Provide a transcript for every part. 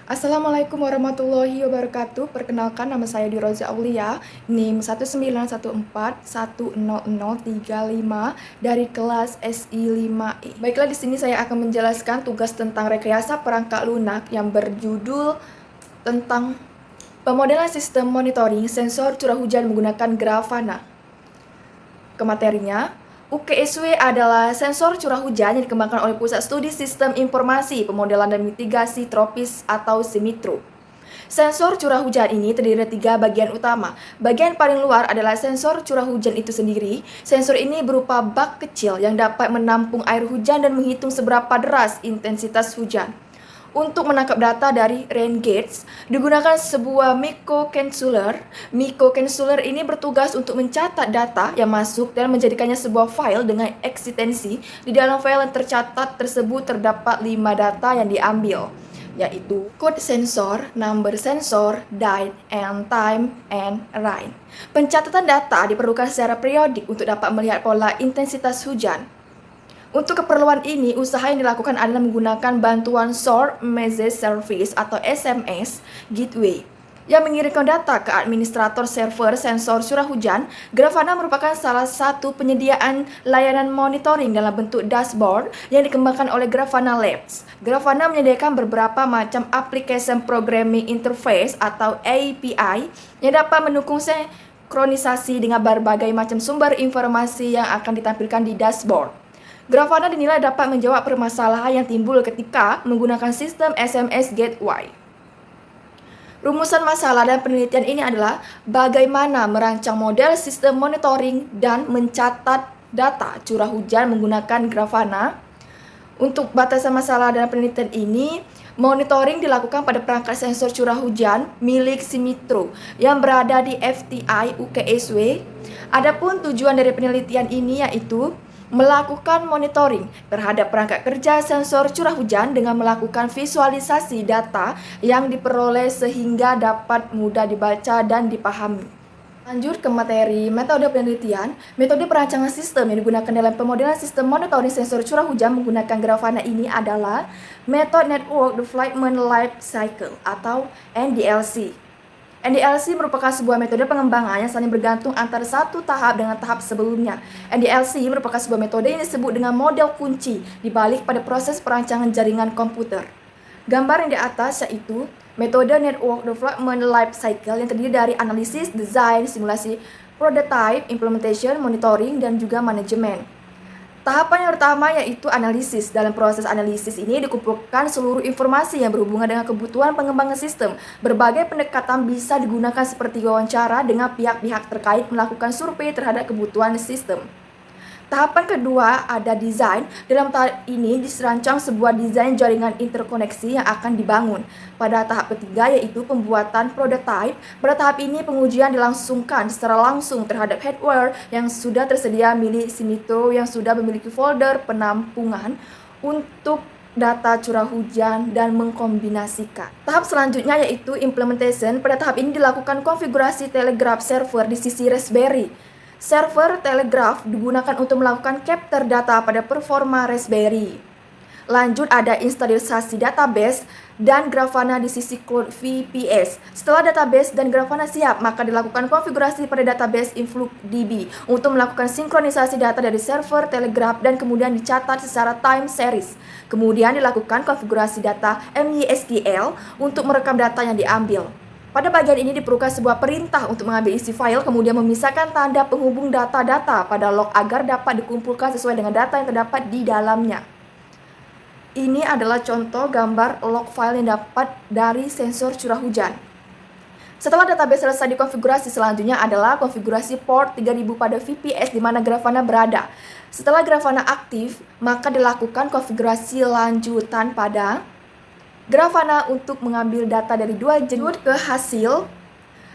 Assalamualaikum warahmatullahi wabarakatuh. Perkenalkan, nama saya Diroza Aulia, NIM 191410035 dari kelas SI5I. Baiklah, di sini saya akan menjelaskan tugas tentang rekayasa perangkat lunak yang berjudul tentang pemodelan sistem monitoring sensor curah hujan menggunakan Grafana. Ke materinya, UKSW adalah sensor curah hujan yang dikembangkan oleh Pusat Studi Sistem Informasi, Pemodelan dan Mitigasi Tropis atau SIMITRO. Sensor curah hujan ini terdiri dari 3 bagian utama. Bagian paling luar adalah sensor curah hujan itu sendiri. Sensor ini berupa bak kecil yang dapat menampung air hujan dan menghitung seberapa deras intensitas hujan. Untuk menangkap data dari rain gauge, digunakan sebuah microcontroller. Microcontroller ini bertugas untuk mencatat data yang masuk dan menjadikannya sebuah file dengan eksistensi. Di dalam file yang tercatat tersebut terdapat 5 data yang diambil, yaitu code sensor, number sensor, date, and time, and rain. Pencatatan data diperlukan secara periodik untuk dapat melihat pola intensitas hujan. Untuk keperluan ini, usaha yang dilakukan adalah menggunakan bantuan Short Message Service atau SMS Gateway yang mengirimkan data ke administrator server sensor curah hujan. Grafana merupakan salah satu penyediaan layanan monitoring dalam bentuk dashboard yang dikembangkan oleh Grafana Labs. Grafana menyediakan beberapa macam application programming interface atau API yang dapat mendukung sinkronisasi dengan berbagai macam sumber informasi yang akan ditampilkan di dashboard. Grafana dinilai dapat menjawab permasalahan yang timbul ketika menggunakan sistem SMS Gateway. Rumusan masalah dan penelitian ini adalah bagaimana merancang model sistem monitoring dan mencatat data curah hujan menggunakan Grafana. Untuk batasan masalah dan penelitian ini, monitoring dilakukan pada perangkat sensor curah hujan milik SIMITRO yang berada di FTI UKSW. Adapun tujuan dari penelitian ini yaitu melakukan monitoring terhadap perangkat kerja sensor curah hujan dengan melakukan visualisasi data yang diperoleh sehingga dapat mudah dibaca dan dipahami. Lanjut ke materi metode penelitian. Metode perancangan sistem yang digunakan dalam pemodelan sistem monitoring sensor curah hujan menggunakan Grafana ini adalah metode Network Development Life Cycle atau NDLC. NDLC merupakan sebuah metode pengembangan yang saling bergantung antara satu tahap dengan tahap sebelumnya. NDLC merupakan sebuah metode yang disebut dengan model kunci di balik pada proses perancangan jaringan komputer. Gambar yang di atas yaitu metode Network Development Life Cycle yang terdiri dari analisis, desain, simulasi, prototype, implementation, monitoring, dan juga manajemen. Tahapan yang pertama yaitu analisis. Dalam proses analisis ini dikumpulkan seluruh informasi yang berhubungan dengan kebutuhan pengembangan sistem. Berbagai pendekatan bisa digunakan seperti wawancara dengan pihak-pihak terkait melakukan survei terhadap kebutuhan sistem. Tahapan kedua ada desain. Dalam tahap ini diserancang sebuah desain jaringan interkoneksi yang akan dibangun. Pada tahap ketiga yaitu pembuatan prototype. Pada tahap ini pengujian dilangsungkan secara langsung terhadap hardware yang sudah tersedia milik SIMITRO yang sudah memiliki folder penampungan untuk data curah hujan dan mengkombinasikan. Tahap selanjutnya yaitu implementation. Pada tahap ini dilakukan konfigurasi telegraph server di sisi Raspberry. Server Telegraph digunakan untuk melakukan capture data pada performa Raspberry. Lanjut ada instalisasi database dan Grafana di sisi cloud VPS. Setelah database dan Grafana siap, maka dilakukan konfigurasi pada database InfluxDB untuk melakukan sinkronisasi data dari server Telegraph dan kemudian dicatat secara time series. Kemudian dilakukan konfigurasi data MySQL untuk merekam data yang diambil. Pada bagian ini diperlukan sebuah perintah untuk mengambil isi file, kemudian memisahkan tanda penghubung data-data pada log agar dapat dikumpulkan sesuai dengan data yang terdapat di dalamnya. Ini adalah contoh gambar log file yang dapat dari sensor curah hujan. Setelah database selesai dikonfigurasi, selanjutnya adalah konfigurasi port 3000 pada VPS di mana Grafana berada. Setelah Grafana aktif, maka dilakukan konfigurasi lanjutan pada Grafana untuk mengambil data dari dua jenis ke hasil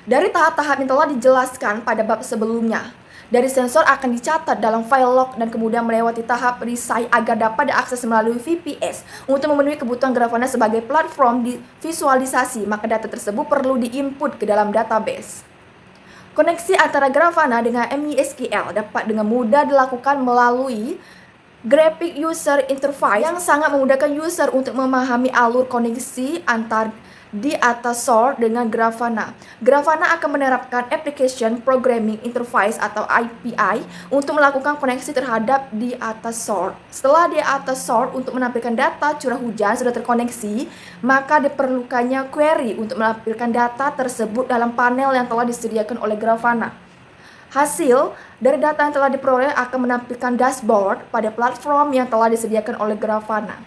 dari tahap-tahap yang telah dijelaskan pada bab sebelumnya. Dari sensor akan dicatat dalam file log dan kemudian melewati tahap resized agar dapat diakses melalui VPS. Untuk memenuhi kebutuhan Grafana sebagai platform di visualisasi, maka data tersebut perlu diinput ke dalam database. Koneksi antara Grafana dengan MySQL dapat dengan mudah dilakukan melalui Graphic User Interface yang sangat memudahkan user untuk memahami alur koneksi antar di atas SOAR dengan Grafana. Grafana akan menerapkan Application Programming Interface atau API untuk melakukan koneksi terhadap di atas SOAR. Setelah di atas SOAR untuk menampilkan data curah hujan sudah terkoneksi, maka diperlukannya query untuk menampilkan data tersebut dalam panel yang telah disediakan oleh Grafana. Hasil dari data yang telah diperoleh akan menampilkan dashboard pada platform yang telah disediakan oleh Grafana.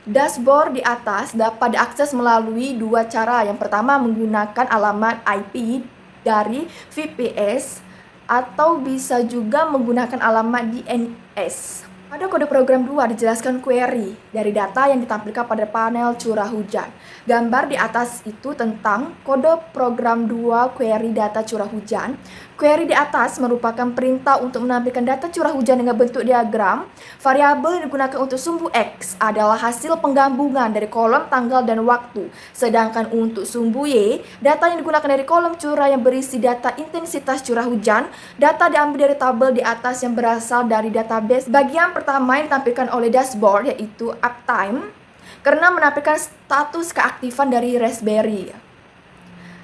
Dashboard di atas dapat diakses melalui dua cara. Yang pertama menggunakan alamat IP dari VPS atau bisa juga menggunakan alamat DNS. Pada kode program 2 dijelaskan query dari data yang ditampilkan pada panel curah hujan. Gambar di atas itu tentang kode program 2 query data curah hujan. Query di atas merupakan perintah untuk menampilkan data curah hujan dengan bentuk diagram. Variabel yang digunakan untuk sumbu X adalah hasil penggabungan dari kolom tanggal dan waktu. Sedangkan untuk sumbu Y, data yang digunakan dari kolom curah yang berisi data intensitas curah hujan. Data diambil dari tabel di atas yang berasal dari database. Bagian pertama yang ditampilkan oleh dashboard yaitu uptime karena menampilkan status keaktifan dari Raspberry.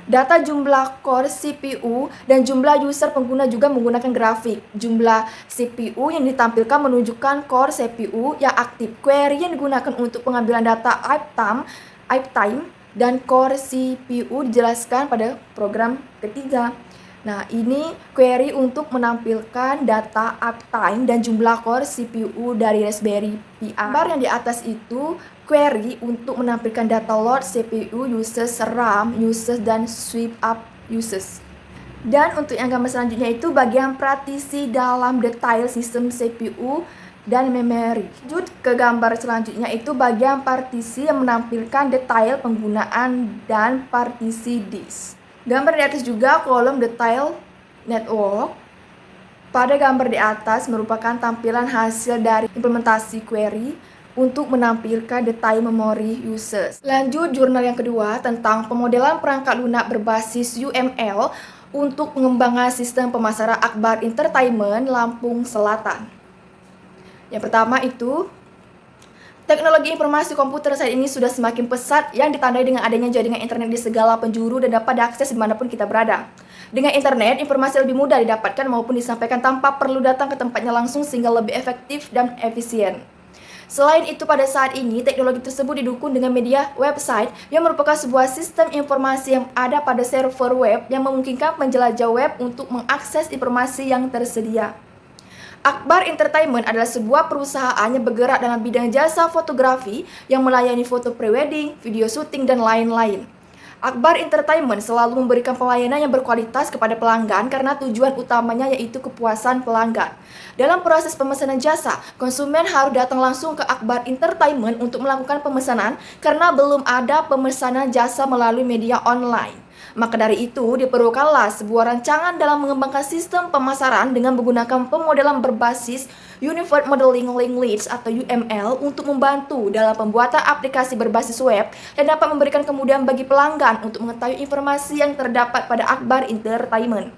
Data jumlah core CPU dan jumlah user pengguna juga menggunakan grafik. Jumlah CPU yang ditampilkan menunjukkan core CPU yang aktif. Query yang digunakan untuk pengambilan data uptime dan core CPU dijelaskan pada program ketiga. Nah, ini query untuk menampilkan data uptime dan jumlah core CPU dari Raspberry Pi. Gambar yang di atas itu query untuk menampilkan data load CPU, uses, RAM, uses, dan sweep up uses. Dan untuk yang gambar selanjutnya itu bagian praktisi dalam detail sistem CPU dan memori. Lanjut ke gambar selanjutnya itu bagian partisi yang menampilkan detail penggunaan dan partisi disk. Gambar di atas juga kolom detail network. Pada gambar di atas merupakan tampilan hasil dari implementasi query untuk menampilkan detail memori users. Lanjut jurnal yang kedua tentang pemodelan perangkat lunak berbasis UML untuk pengembangan sistem pemasaran Akbar Entertainment Lampung Selatan. Yang pertama itu teknologi informasi komputer saat ini sudah semakin pesat yang ditandai dengan adanya jaringan internet di segala penjuru dan dapat diakses dimanapun kita berada. Dengan internet, informasi lebih mudah didapatkan maupun disampaikan tanpa perlu datang ke tempatnya langsung sehingga lebih efektif dan efisien. Selain itu, pada saat ini, teknologi tersebut didukung dengan media website yang merupakan sebuah sistem informasi yang ada pada server web yang memungkinkan penjelajah web untuk mengakses informasi yang tersedia. Akbar Entertainment adalah sebuah perusahaan yang bergerak dalam bidang jasa fotografi yang melayani foto prewedding, video syuting, dan lain-lain. Akbar Entertainment selalu memberikan pelayanan yang berkualitas kepada pelanggan karena tujuan utamanya yaitu kepuasan pelanggan. Dalam proses pemesanan jasa, konsumen harus datang langsung ke Akbar Entertainment untuk melakukan pemesanan karena belum ada pemesanan jasa melalui media online. Maka dari itu, diperlukanlah sebuah rancangan dalam mengembangkan sistem pemasaran dengan menggunakan pemodelan berbasis Unified Modeling Language atau UML untuk membantu dalam pembuatan aplikasi berbasis web dan dapat memberikan kemudahan bagi pelanggan untuk mengetahui informasi yang terdapat pada Akbar Entertainment.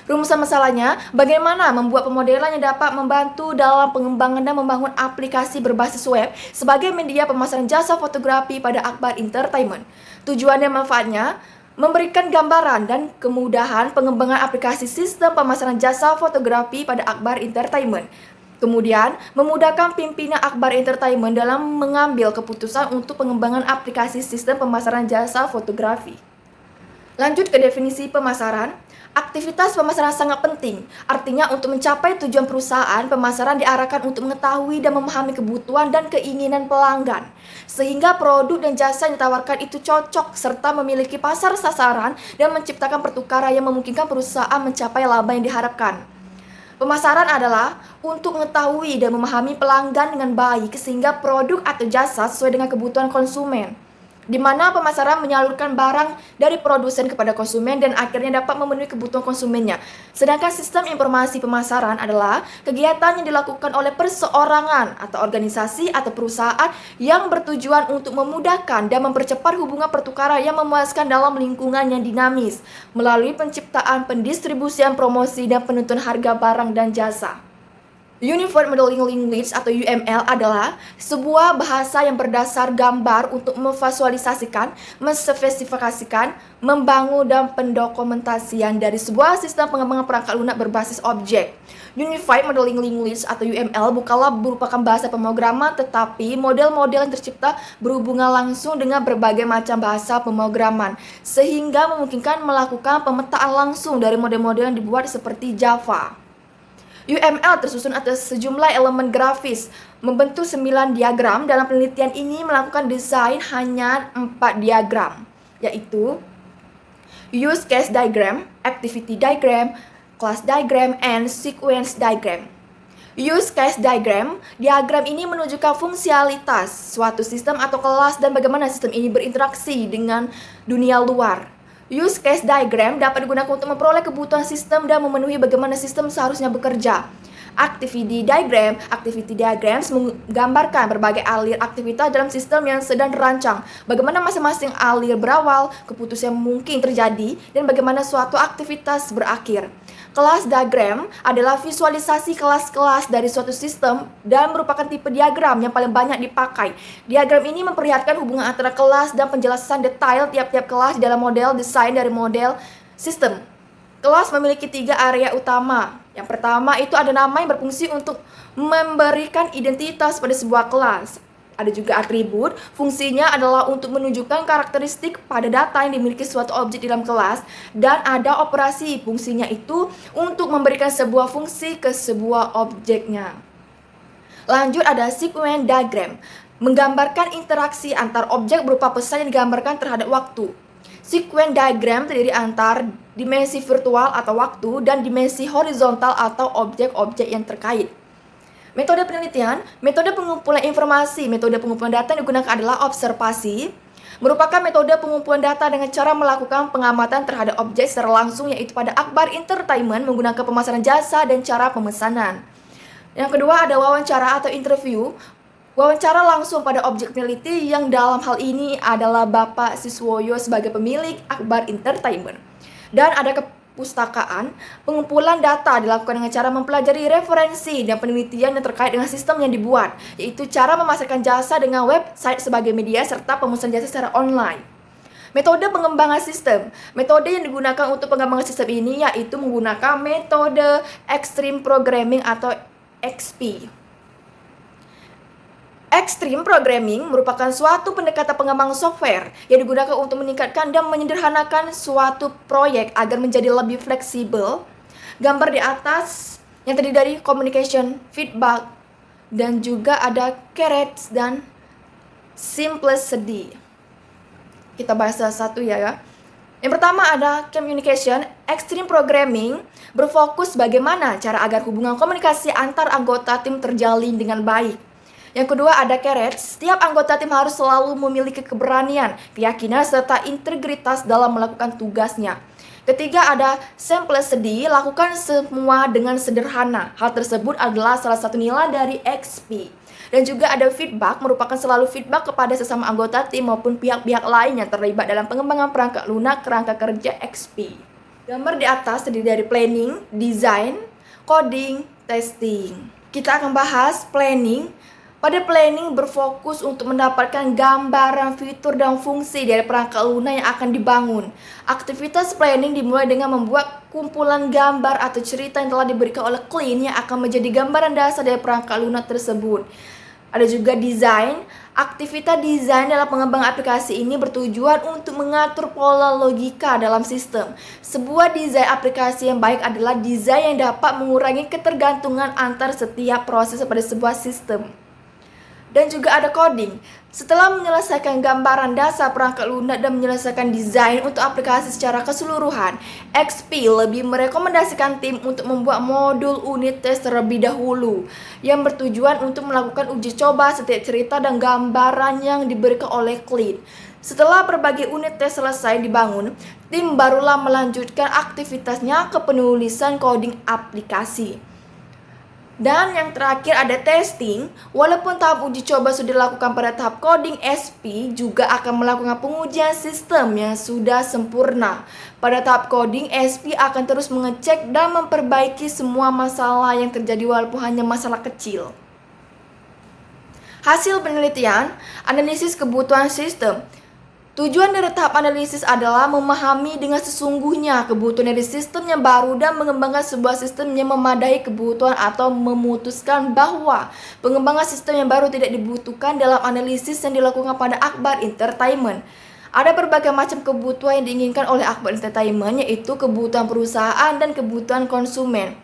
Rumusan masalahnya, bagaimana membuat pemodelan yang dapat membantu dalam pengembangan dan membangun aplikasi berbasis web sebagai media pemasaran jasa fotografi pada Akbar Entertainment. Tujuan dan manfaatnya, memberikan gambaran dan kemudahan pengembangan aplikasi sistem pemasaran jasa fotografi pada Akbar Entertainment. Kemudian, memudahkan pimpinan Akbar Entertainment dalam mengambil keputusan untuk pengembangan aplikasi sistem pemasaran jasa fotografi. Lanjut ke definisi pemasaran. Aktivitas pemasaran sangat penting, artinya untuk mencapai tujuan perusahaan, pemasaran diarahkan untuk mengetahui dan memahami kebutuhan dan keinginan pelanggan, sehingga produk dan jasa yang ditawarkan itu cocok serta memiliki pasar sasaran dan menciptakan pertukaran yang memungkinkan perusahaan mencapai laba yang diharapkan. Pemasaran adalah untuk mengetahui dan memahami pelanggan dengan baik sehingga produk atau jasa sesuai dengan kebutuhan konsumen, di mana pemasaran menyalurkan barang dari produsen kepada konsumen dan akhirnya dapat memenuhi kebutuhan konsumennya. Sedangkan sistem informasi pemasaran adalah kegiatan yang dilakukan oleh perseorangan atau organisasi atau perusahaan yang bertujuan untuk memudahkan dan mempercepat hubungan pertukaran yang memuaskan dalam lingkungan yang dinamis melalui penciptaan, pendistribusian, promosi, dan penentuan harga barang dan jasa. Unified Modeling Language atau UML adalah sebuah bahasa yang berdasar gambar untuk memvisualisasikan, menspesifikasikan, membangun dan pendokumentasian dari sebuah sistem pengembangan perangkat lunak berbasis objek. Unified Modeling Language atau UML bukanlah merupakan bahasa pemrograman, tetapi model-model yang tercipta berhubungan langsung dengan berbagai macam bahasa pemrograman, sehingga memungkinkan melakukan pemetaan langsung dari model-model yang dibuat seperti Java. UML tersusun atas sejumlah elemen grafis, membentuk 9 diagram. Dalam penelitian ini melakukan desain hanya 4 diagram, yaitu use case diagram, activity diagram, class diagram, and sequence diagram. Use case diagram ini menunjukkan fungsionalitas suatu sistem atau kelas dan bagaimana sistem ini berinteraksi dengan dunia luar. Use case diagram dapat digunakan untuk memperoleh kebutuhan sistem dan memenuhi bagaimana sistem seharusnya bekerja. Activity diagrams menggambarkan berbagai alir aktivitas dalam sistem yang sedang dirancang, bagaimana masing-masing alir berawal, keputusan mungkin terjadi, dan bagaimana suatu aktivitas berakhir. Class diagram adalah visualisasi kelas-kelas dari suatu sistem dan merupakan tipe diagram yang paling banyak dipakai. Diagram ini memperlihatkan hubungan antara kelas dan penjelasan detail tiap-tiap kelas dalam model desain dari model sistem. Kelas memiliki 3 area utama. Yang pertama itu ada nama yang berfungsi untuk memberikan identitas pada sebuah kelas. Ada juga atribut, fungsinya adalah untuk menunjukkan karakteristik pada data yang dimiliki suatu objek di dalam kelas. Dan ada operasi, fungsinya itu untuk memberikan sebuah fungsi ke sebuah objeknya. Lanjut ada sequence diagram, menggambarkan interaksi antar objek berupa pesan yang digambarkan terhadap waktu. Sequence diagram terdiri antar dimensi virtual atau waktu dan dimensi horizontal atau objek-objek yang terkait. Metode penelitian, metode pengumpulan informasi, metode pengumpulan data yang digunakan adalah observasi, merupakan metode pengumpulan data dengan cara melakukan pengamatan terhadap objek secara langsung, yaitu pada Akbar Entertainment menggunakan pemasaran jasa dan cara pemesanan. Yang kedua ada wawancara atau interview, wawancara langsung pada objek peneliti yang dalam hal ini adalah Bapak Siswoyo sebagai pemilik Akbar Entertainment. Dan ada perpustakaan, pengumpulan data dilakukan dengan cara mempelajari referensi dan penelitian yang terkait dengan sistem yang dibuat, yaitu cara memasarkan jasa dengan website sebagai media serta pemesanan jasa secara online. Metode pengembangan sistem. Metode yang digunakan untuk pengembangan sistem ini yaitu menggunakan metode Extreme Programming atau XP. Extreme Programming merupakan suatu pendekatan pengembang software yang digunakan untuk meningkatkan dan menyederhanakan suatu proyek agar menjadi lebih fleksibel. Gambar di atas yang terdiri dari communication, feedback, dan juga ada carrots dan simplicity. Kita bahas satu ya. Yang pertama ada communication. Extreme Programming berfokus bagaimana cara agar hubungan komunikasi antar anggota tim terjalin dengan baik. Yang kedua ada carrots. Setiap anggota tim harus selalu memiliki keberanian, keyakinan, serta integritas dalam melakukan tugasnya. Ketiga ada simplicity, lakukan semua dengan sederhana. Hal tersebut adalah salah satu nilai dari XP. Dan juga ada feedback, merupakan selalu feedback kepada sesama anggota tim maupun pihak-pihak lain yang terlibat dalam pengembangan perangkat lunak kerangka kerja XP. Gambar di atas terdiri dari planning, design, coding, testing. Kita akan bahas planning. Pada planning berfokus untuk mendapatkan gambaran fitur dan fungsi dari perangkat lunak yang akan dibangun. Aktivitas planning dimulai dengan membuat kumpulan gambar atau cerita yang telah diberikan oleh klien yang akan menjadi gambaran dasar dari perangkat lunak tersebut. Ada juga desain. Aktivitas desain dalam pengembangan aplikasi ini bertujuan untuk mengatur pola logika dalam sistem. Sebuah desain aplikasi yang baik adalah desain yang dapat mengurangi ketergantungan antar setiap proses pada sebuah sistem. Dan juga ada coding. Setelah menyelesaikan gambaran dasar perangkat lunak dan menyelesaikan desain untuk aplikasi secara keseluruhan, XP lebih merekomendasikan tim untuk membuat modul unit tes terlebih dahulu yang bertujuan untuk melakukan uji coba setiap cerita dan gambaran yang diberikan oleh klien. Setelah berbagai unit tes selesai dibangun, tim barulah melanjutkan aktivitasnya ke penulisan coding aplikasi. Dan yang terakhir ada testing. Walaupun tahap uji coba sudah dilakukan pada tahap coding, SP juga akan melakukan pengujian sistem yang sudah sempurna. Pada tahap coding, SP akan terus mengecek dan memperbaiki semua masalah yang terjadi walaupun hanya masalah kecil. Hasil penelitian, analisis kebutuhan sistem. Tujuan dari tahap analisis adalah memahami dengan sesungguhnya kebutuhan dari sistem yang baru dan mengembangkan sebuah sistem yang memadai kebutuhan atau memutuskan bahwa pengembangan sistem yang baru tidak dibutuhkan dalam analisis yang dilakukan pada Akbar Entertainment. Ada berbagai macam kebutuhan yang diinginkan oleh Akbar Entertainment, yaitu kebutuhan perusahaan dan kebutuhan konsumen.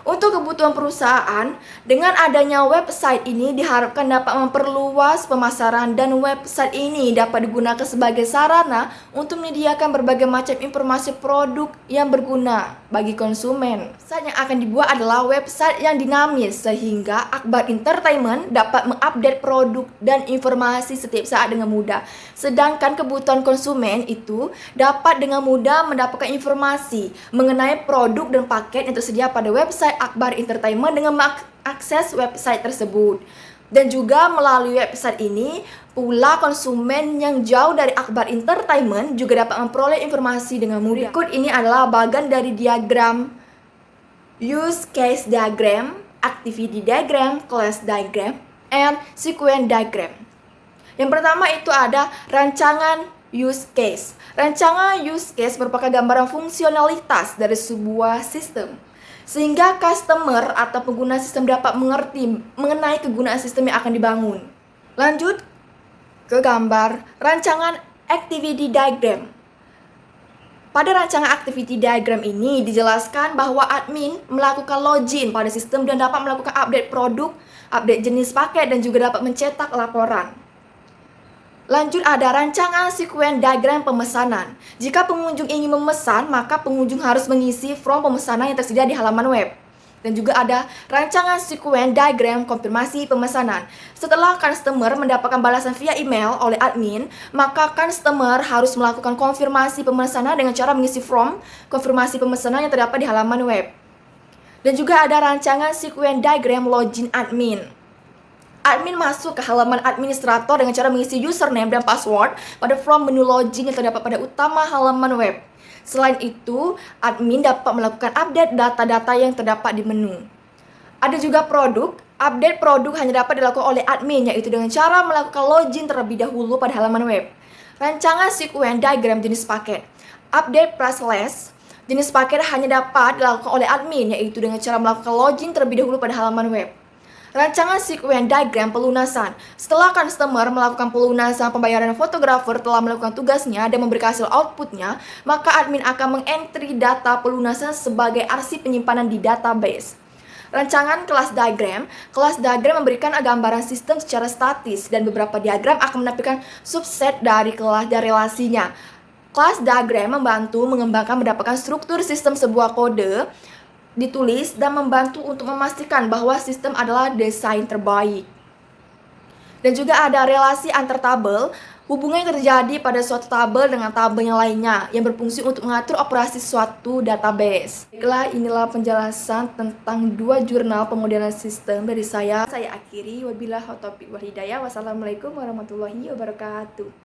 Untuk kebutuhan perusahaan, dengan adanya website ini diharapkan dapat memperluas pemasaran dan website ini dapat digunakan sebagai sarana untuk menyediakan berbagai macam informasi produk yang berguna bagi konsumen. Website yang akan dibuat adalah website yang dinamis sehingga Akbar Entertainment dapat mengupdate produk dan informasi setiap saat dengan mudah. Sedangkan kebutuhan konsumen itu dapat dengan mudah mendapatkan informasi mengenai produk dan paket yang tersedia pada website Akbar Entertainment dengan mengakses website tersebut. Dan juga melalui website ini pula konsumen yang jauh dari Akbar Entertainment juga dapat memperoleh informasi dengan mudah. Berikut ini adalah bagian dari diagram use case diagram, activity diagram, class diagram, and sequence diagram. Yang pertama itu ada rancangan use case. Rancangan use case merupakan gambaran fungsionalitas dari sebuah sistem, sehingga customer atau pengguna sistem dapat mengerti mengenai kegunaan sistem yang akan dibangun. Lanjut ke gambar rancangan activity diagram. Pada rancangan activity diagram ini dijelaskan bahwa admin melakukan login pada sistem dan dapat melakukan update produk, update jenis paket, dan juga dapat mencetak laporan. Lanjut ada rancangan sequence diagram pemesanan. Jika pengunjung ingin memesan, maka pengunjung harus mengisi form pemesanan yang tersedia di halaman web. Dan juga ada rancangan sequence diagram konfirmasi pemesanan. Setelah customer mendapatkan balasan via email oleh admin, maka customer harus melakukan konfirmasi pemesanan dengan cara mengisi form konfirmasi pemesanan yang terdapat di halaman web. Dan juga ada rancangan sequence diagram login admin. Admin masuk ke halaman administrator dengan cara mengisi username dan password pada form menu login yang terdapat pada utama halaman web. Selain itu, admin dapat melakukan update data-data yang terdapat di menu. Ada juga produk. Update produk hanya dapat dilakukan oleh admin, yaitu dengan cara melakukan login terlebih dahulu pada halaman web. Rancangan sequence diagram jenis paket. Update price list. Jenis paket hanya dapat dilakukan oleh admin, yaitu dengan cara melakukan login terlebih dahulu pada halaman web. Rancangan sequence diagram pelunasan. Setelah customer melakukan pelunasan pembayaran fotografer telah melakukan tugasnya dan memberikan hasil outputnya, maka admin akan mengentry data pelunasan sebagai arsip penyimpanan di database. Rancangan kelas diagram. Kelas diagram memberikan gambaran sistem secara statis dan beberapa diagram akan menampilkan subset dari kelas dan relasinya. Kelas diagram membantu mengembangkan mendapatkan struktur sistem sebuah kode ditulis dan membantu untuk memastikan bahwa sistem adalah desain terbaik. Dan juga ada relasi antar tabel, hubungan yang terjadi pada suatu tabel dengan tabel yang lainnya yang berfungsi untuk mengatur operasi suatu database. Baiklah, inilah penjelasan tentang 2 jurnal pemodelan sistem dari saya. Saya akhiri, wabillahi taufiq wal hidayah. Wassalamualaikum warahmatullahi wabarakatuh.